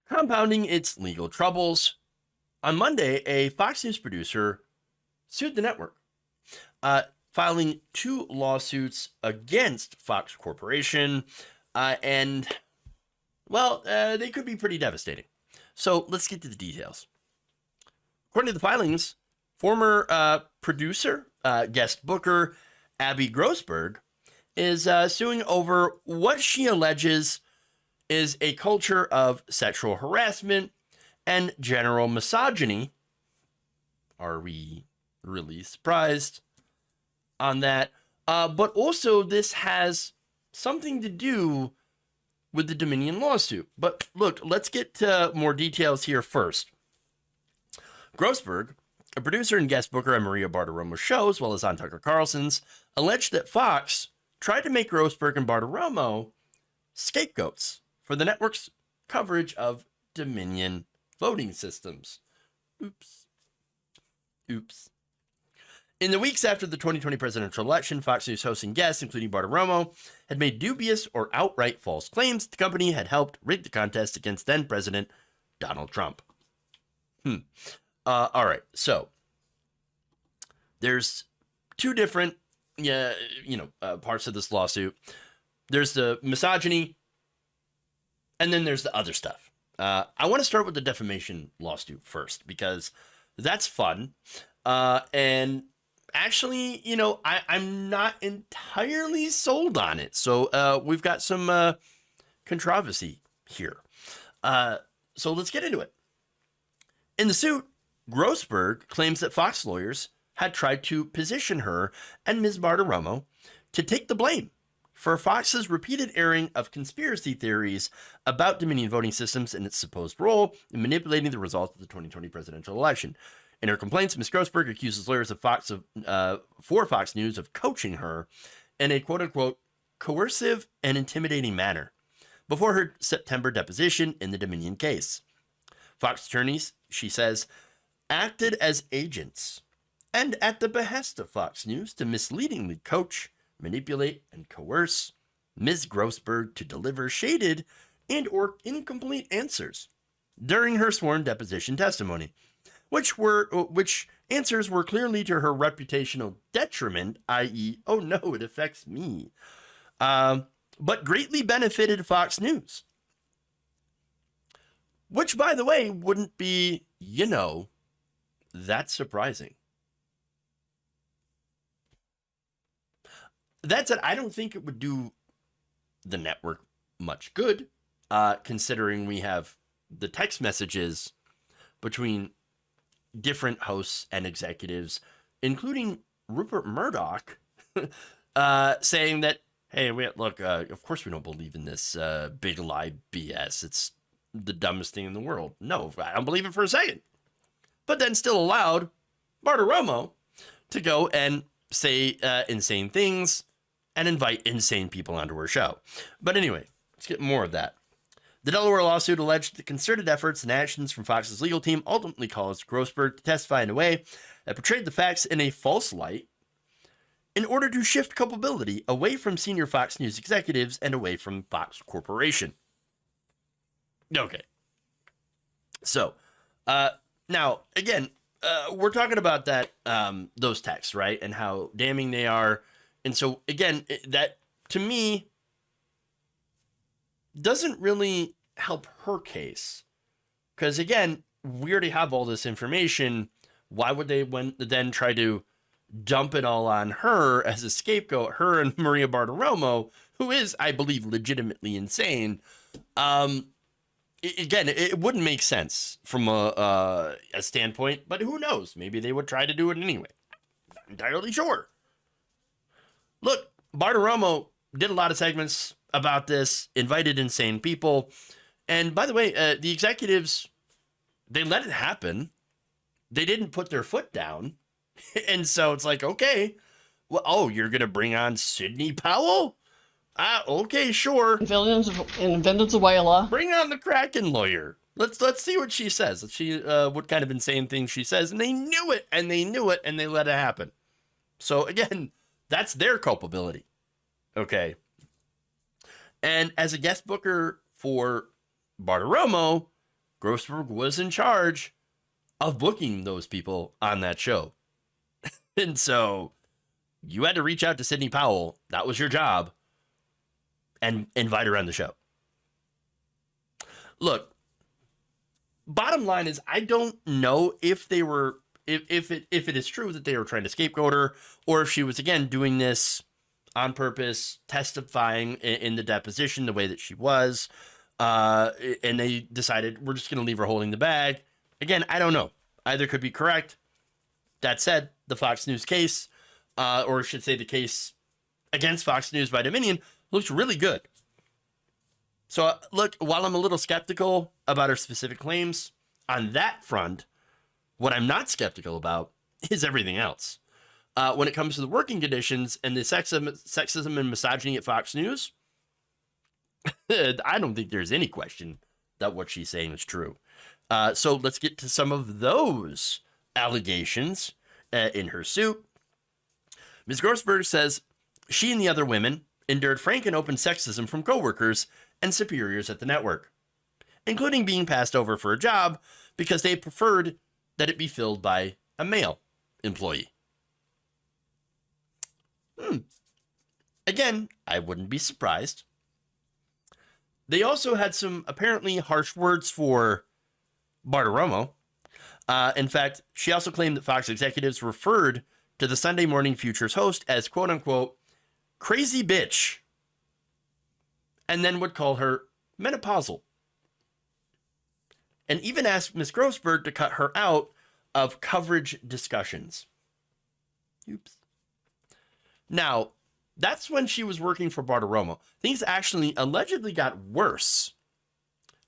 Compounding its legal troubles, on Monday, a Fox News producer sued the network, filing 2 lawsuits against Fox Corporation, and, well, they could be pretty devastating. So let's get to the details. According to the filings, former producer, guest booker, Abby Grossberg, is suing over what she alleges is a culture of sexual harassment and general misogyny. Are we really surprised on that? But also, this has something to do with the Dominion lawsuit. But look, let's get to more details here first. Grossberg, a producer and guest booker on Maria Bartiromo's show, as well as on Tucker Carlson's, alleged that Fox tried to make Grossberg and Bartiromo scapegoats for the network's coverage of Dominion voting systems. Oops. In the weeks after the 2020 presidential election, Fox News hosts and guests, including Bartiromo, had made dubious or outright false claims the company had helped rig the contest against then-President Donald Trump. All right, so there's 2 different parts of this lawsuit. There's the misogyny, and then there's the other stuff. I want to start with the defamation lawsuit first, because that's fun. And actually, I'm not entirely sold on it. So we've got some controversy here. So let's get into it. In the suit, Grossberg claims that Fox lawyers had tried to position her and Ms. Bartiromo to take the blame for Fox's repeated airing of conspiracy theories about Dominion voting systems and its supposed role in manipulating the results of the 2020 presidential election. In her complaints, Ms. Grossberg accuses lawyers of Fox News of coaching her in a quote-unquote coercive and intimidating manner before her September deposition in the Dominion case. Fox attorneys, she says, acted as agents and at the behest of Fox News to misleadingly coach, manipulate, and coerce Ms. Grossberg to deliver shaded and or incomplete answers during her sworn deposition testimony, which answers were clearly to her reputational detriment, i.e., oh no, it affects me, but greatly benefited Fox News. Which, by the way, wouldn't be, that surprising. That said, I don't think it would do the network much good, considering we have the text messages between different hosts and executives, including Rupert Murdoch, saying that, hey, look, of course we don't believe in this big lie BS. It's the dumbest thing in the world. No, I don't believe it for a second. But then still allowed Bartiromo to go and say insane things and invite insane people onto her show. But anyway, let's get more of that. The Delaware lawsuit alleged that concerted efforts and actions from Fox's legal team ultimately caused Grossberg to testify in a way that portrayed the facts in a false light in order to shift culpability away from senior Fox News executives and away from Fox Corporation. Okay. So, now, again, we're talking about that, those texts, right? And how damning they are. And so, again, that, to me, doesn't really help her case. Because, again, we already have all this information. Why would they then try to dump it all on her as a scapegoat, her and Maria Bartiromo, who is, I believe, legitimately insane? Again, it wouldn't make sense from a standpoint, but who knows? Maybe they would try to do it anyway. Not entirely sure. Look, Bartiromo did a lot of segments about this, invited insane people. And by the way, the executives, they let it happen. They didn't put their foot down. And so it's like, okay, well, oh, you're going to bring on Sidney Powell? Okay, sure. In Venezuela. Bring on the Kraken lawyer. Let's see what she says. Let's see what kind of insane things she says. And they knew it, and they let it happen. So again, that's their culpability. Okay. And as a guest booker for Bartiromo, Grossberg was in charge of booking those people on that show. And so you had to reach out to Sidney Powell. That was your job. And invite her on the show. Look, bottom line is, I don't know if they were, if it is true that they were trying to scapegoat her, or if she was, again, doing this on purpose, testifying in the deposition the way that she was, and they decided, we're just going to leave her holding the bag. Again, I don't know. Either could be correct. That said, the Fox News case, or I should say the case against Fox News by Dominion, looks really good. So, look, while I'm a little skeptical about her specific claims on that front, what I'm not skeptical about is everything else. When it comes to the working conditions and the sexism and misogyny at Fox News, I don't think there's any question that what she's saying is true. So let's get to some of those allegations in her suit. Ms. Grossberg says she and the other women endured frank and open sexism from coworkers and superiors at the network, including being passed over for a job because they preferred that it be filled by a male employee. Again, I wouldn't be surprised. They also had some apparently harsh words for Bartiromo. In fact, she also claimed that Fox executives referred to the Sunday Morning Futures host as, quote unquote, crazy bitch, and then would call her menopausal, and even asked Ms. Grossberg to cut her out of coverage discussions. Oops. Now, that's when she was working for Bartiromo. Things actually allegedly got worse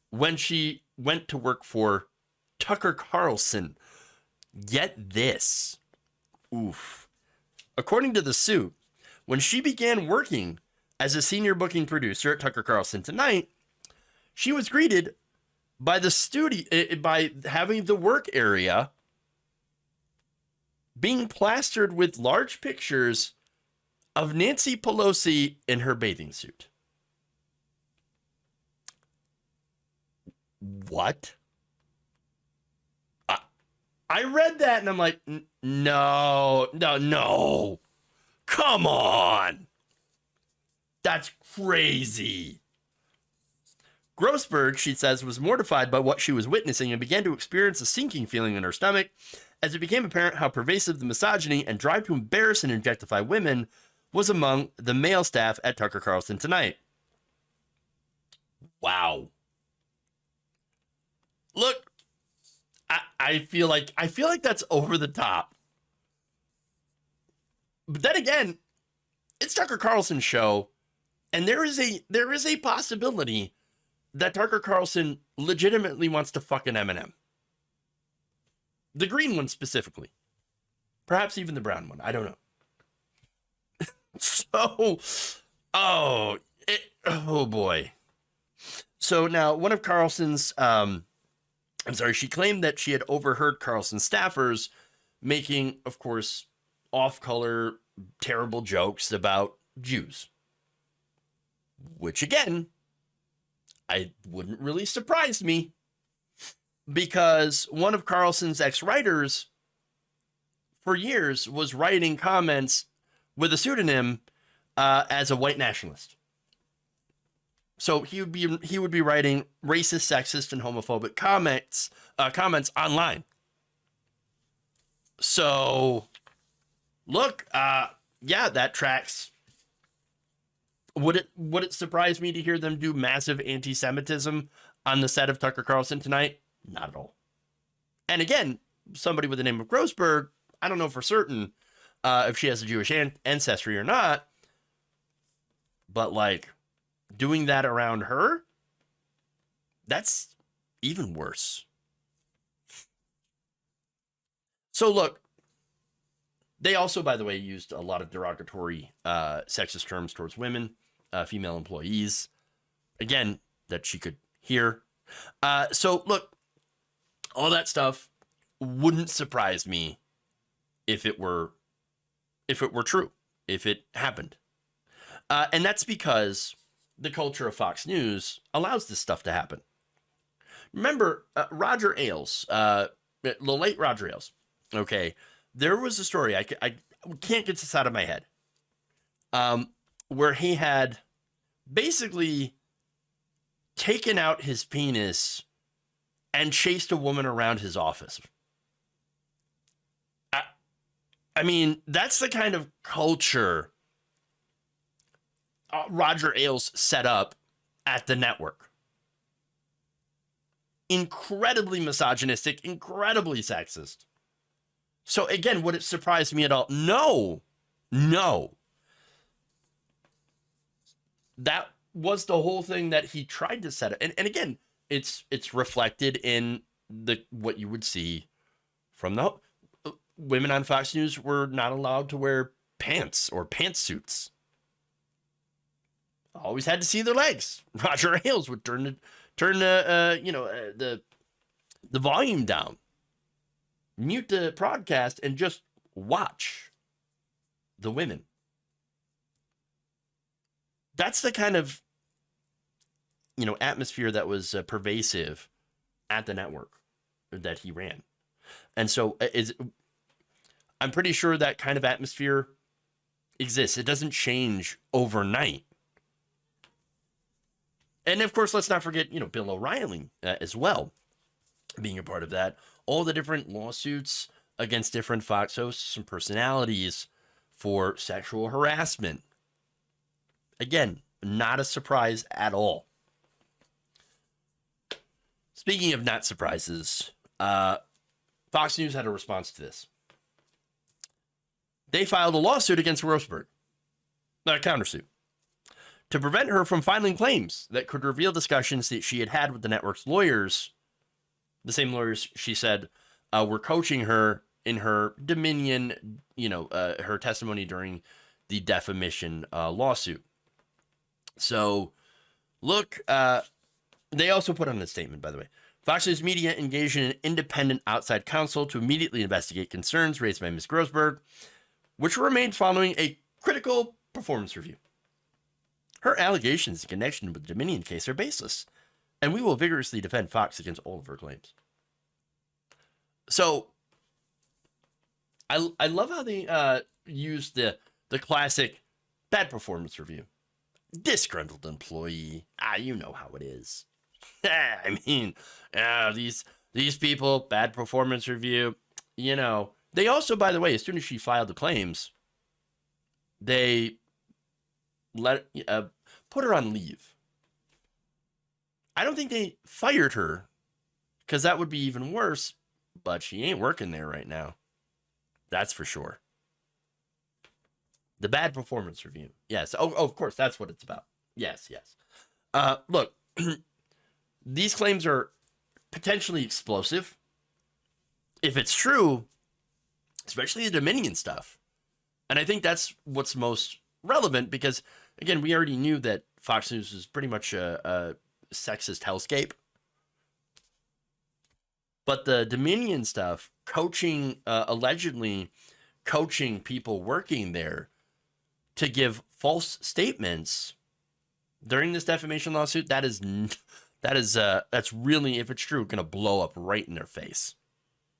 when she went to work for Tucker Carlson. Get this. Oof. According to the suit, when she began working as a senior booking producer at Tucker Carlson Tonight, she was greeted by the studio by having the work area being plastered with large pictures of Nancy Pelosi in her bathing suit. What? I read that and I'm like, no. Come on. That's crazy. Grossberg, she says, was mortified by what she was witnessing and began to experience a sinking feeling in her stomach as it became apparent how pervasive the misogyny and drive to embarrass and objectify women was among the male staff at Tucker Carlson Tonight. Wow. Look, I feel like that's over the top. But then again, it's Tucker Carlson's show, and there is a possibility that Tucker Carlson legitimately wants to fuck an Eminem. The green one specifically. Perhaps even the brown one. I don't know. So, oh boy. So now one of Carlson's, she claimed that she had overheard Carlson staffers making, of course, off-color, terrible jokes about Jews. Which, again, I wouldn't really surprise me, because one of Carlson's ex-writers for years was writing comments with a pseudonym as a white nationalist. So he would be writing racist, sexist, and homophobic comments online. So, look, yeah, that tracks. Would it surprise me to hear them do massive anti-Semitism on the set of Tucker Carlson Tonight? Not at all. And again, somebody with the name of Grossberg, I don't know for certain if she has a Jewish ancestry or not, but like doing that around her, that's even worse. So look, they also, by the way, used a lot of derogatory sexist terms towards women, female employees, again, that she could hear. So look, all that stuff wouldn't surprise me if it were true, if it happened. And that's because the culture of Fox News allows this stuff to happen. Remember Roger Ailes, the late Roger Ailes. Okay, there was a story I can't get this out of my head, where he had basically taken out his penis and chased a woman around his office. I mean, that's the kind of culture Roger Ailes set up at the network. Incredibly misogynistic, incredibly sexist. So again, would it surprise me at all? No. That was the whole thing that he tried to set up. And again, it's reflected in what you would see from the women on Fox News were not allowed to wear pants or pantsuits. Always had to see their legs. Roger Ailes would turn the volume down, mute the broadcast, and just watch the women. That's the kind of atmosphere that was pervasive at the network that he ran. And so I'm pretty sure that kind of atmosphere exists. It doesn't change overnight. And of course, let's not forget, Bill O'Reilly as well, being a part of that. All the different lawsuits against different Fox hosts and personalities for sexual harassment. Again, not a surprise at all. Speaking of not surprises, Fox News had a response to this. They filed a lawsuit against Grossberg, a countersuit, to prevent her from filing claims that could reveal discussions that she had had with the network's lawyers, the same lawyers she said were coaching her in her Dominion, her testimony during the defamation lawsuit. So, look, they also put on a statement, by the way. Fox News Media engaged in an independent outside counsel to immediately investigate concerns raised by Ms. Grossberg, which remained following a critical performance review. Her allegations in connection with the Dominion case are baseless, and we will vigorously defend Fox against all of her claims. So, I love how they used the classic bad performance review. Disgruntled employee. You know how it is. I mean, these people, bad performance review, They also, by the way, as soon as she filed the claims, they put her on leave. I don't think they fired her, because that would be even worse, but she ain't working there right now. That's for sure. The bad performance review. Yes. Oh, of course, that's what it's about. Yes. Look, these claims are potentially explosive. If it's true, especially the Dominion stuff. And I think that's what's most relevant because, again, we already knew that Fox News is pretty much a sexist hellscape. But the Dominion stuff, allegedly coaching people working there to give false statements during this defamation lawsuit, that's really, if it's true, going to blow up right in their face.